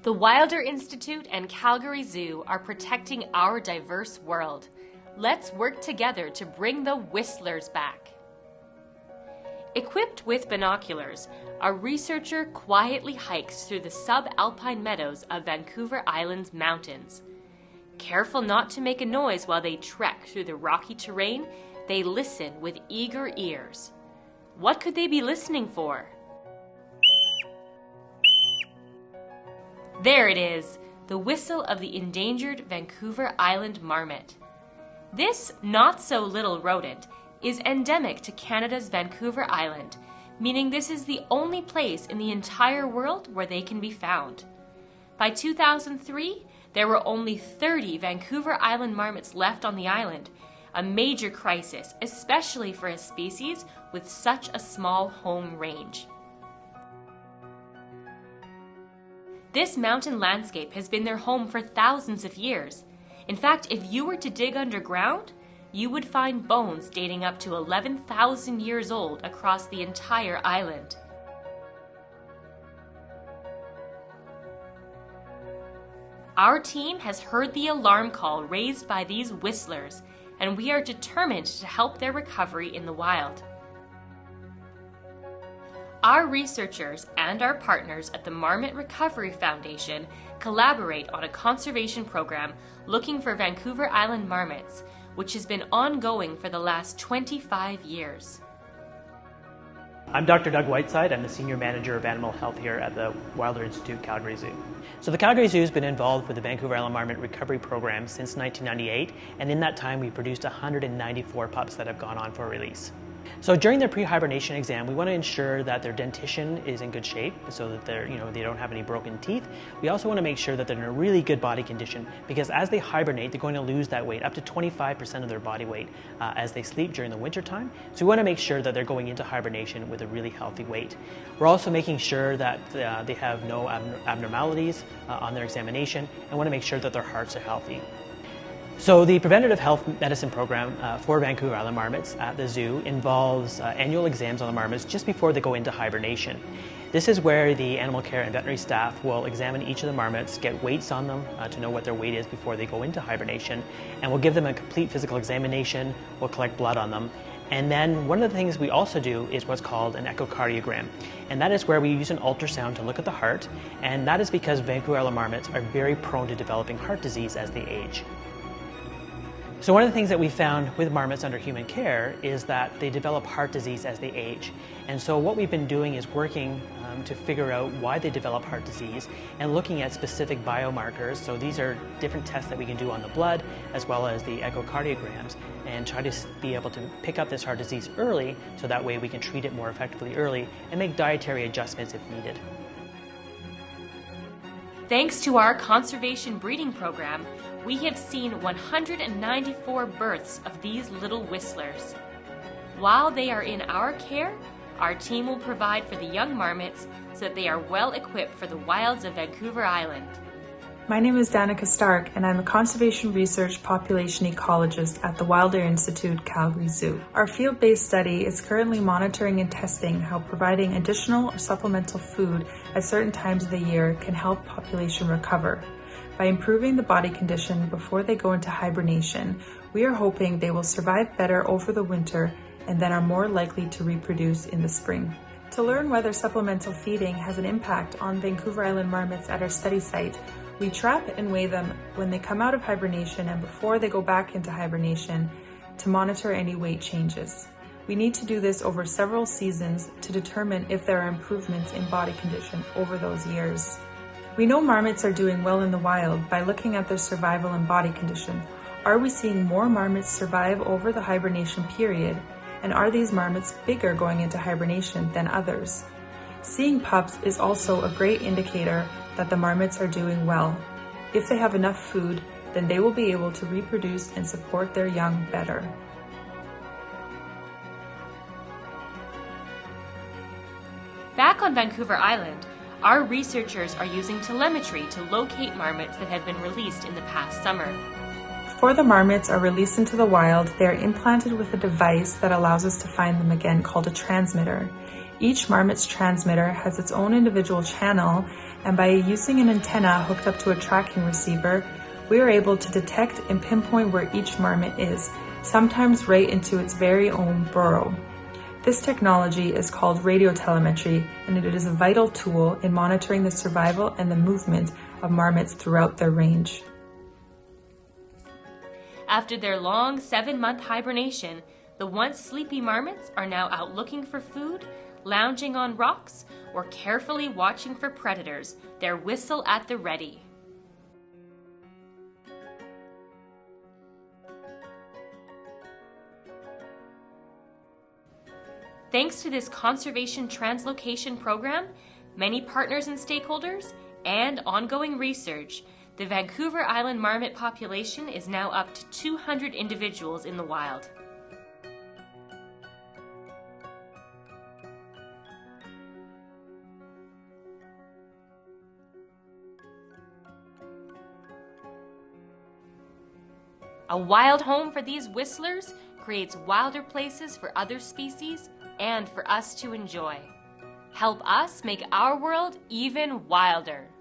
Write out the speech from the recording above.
The Wilder Institute and Calgary Zoo are protecting our diverse world. Let's work together to bring the whistlers back. Equipped with binoculars, a researcher quietly hikes through the subalpine meadows of Vancouver Island's mountains. Careful not to make a noise while they trek through the rocky terrain, they listen with eager ears. What could they be listening for? There it is, the whistle of the endangered Vancouver Island marmot. This not-so-little rodent is endemic to Canada's Vancouver Island, meaning this is the only place in the entire world where they can be found. By 2003, there were only 30 Vancouver Island marmots left on the island, a major crisis, especially for a species with such a small home range. This mountain landscape has been their home for thousands of years. In fact, if you were to dig underground, you would find bones dating up to 11,000 years old across the entire island. Our team has heard the alarm call raised by these whistlers, and we are determined to help their recovery in the wild. Our researchers and our partners at the Marmot Recovery Foundation collaborate on a conservation program looking for Vancouver Island marmots, which has been ongoing for the last 25 years. I'm Dr. Doug Whiteside. I'm the Senior Manager of Animal Health here at the Wilder Institute Calgary Zoo. So the Calgary Zoo has been involved with the Vancouver Island Marmot Recovery Program since 1998, and in that time we produced 194 pups that have gone on for release. So during their pre-hibernation exam, we want to ensure that their dentition is in good shape so that they don't have any broken teeth. We also want to make sure that they're in a really good body condition, because as they hibernate, they're going to lose that weight, up to 25% of their body weight as they sleep during the winter time. So we want to make sure that they're going into hibernation with a really healthy weight. We're also making sure that they have no abnormalities on their examination, and want to make sure that their hearts are healthy. So the preventative health medicine program for Vancouver Island marmots at the zoo involves annual exams on the marmots just before they go into hibernation. This is where the animal care and veterinary staff will examine each of the marmots, get weights on them to know what their weight is before they go into hibernation, and we'll give them a complete physical examination. We'll collect blood on them. And then one of the things we also do is what's called an echocardiogram. And that is where we use an ultrasound to look at the heart, and that is because Vancouver Island marmots are very prone to developing heart disease as they age. So one of the things that we found with marmots under human care is that they develop heart disease as they age. And so what we've been doing is working to figure out why they develop heart disease and looking at specific biomarkers. So these are different tests that we can do on the blood as well as the echocardiograms, and try to be able to pick up this heart disease early so that way we can treat it more effectively early and make dietary adjustments if needed. Thanks to our conservation breeding program, we have seen 194 births of these little whistlers. While they are in our care, our team will provide for the young marmots so that they are well equipped for the wilds of Vancouver Island. My name is Danica Stark, and I'm a conservation research population ecologist at the Wilder Institute Calgary Zoo. Our field-based study is currently monitoring and testing how providing additional or supplemental food at certain times of the year can help population recover. By improving the body condition before they go into hibernation, we are hoping they will survive better over the winter and then are more likely to reproduce in the spring. To learn whether supplemental feeding has an impact on Vancouver Island marmots at our study site, we trap and weigh them when they come out of hibernation and before they go back into hibernation to monitor any weight changes. We need to do this over several seasons to determine if there are improvements in body condition over those years. We know marmots are doing well in the wild by looking at their survival and body condition. Are we seeing more marmots survive over the hibernation period? And are these marmots bigger going into hibernation than others? Seeing pups is also a great indicator that the marmots are doing well. If they have enough food, then they will be able to reproduce and support their young better. Back on Vancouver Island, our researchers are using telemetry to locate marmots that have been released in the past summer. Before the marmots are released into the wild, they are implanted with a device that allows us to find them again, called a transmitter. Each marmot's transmitter has its own individual channel, and by using an antenna hooked up to a tracking receiver, we are able to detect and pinpoint where each marmot is, sometimes right into its very own burrow. This technology is called radiotelemetry, and it is a vital tool in monitoring the survival and the movement of marmots throughout their range. After their long 7-month hibernation, the once sleepy marmots are now out looking for food, lounging on rocks, or carefully watching for predators, their whistle at the ready. Thanks to this conservation translocation program, many partners and stakeholders, and ongoing research, the Vancouver Island marmot population is now up to 200 individuals in the wild. A wild home for these whistlers creates wilder places for other species and for us to enjoy. Help us make our world even wilder.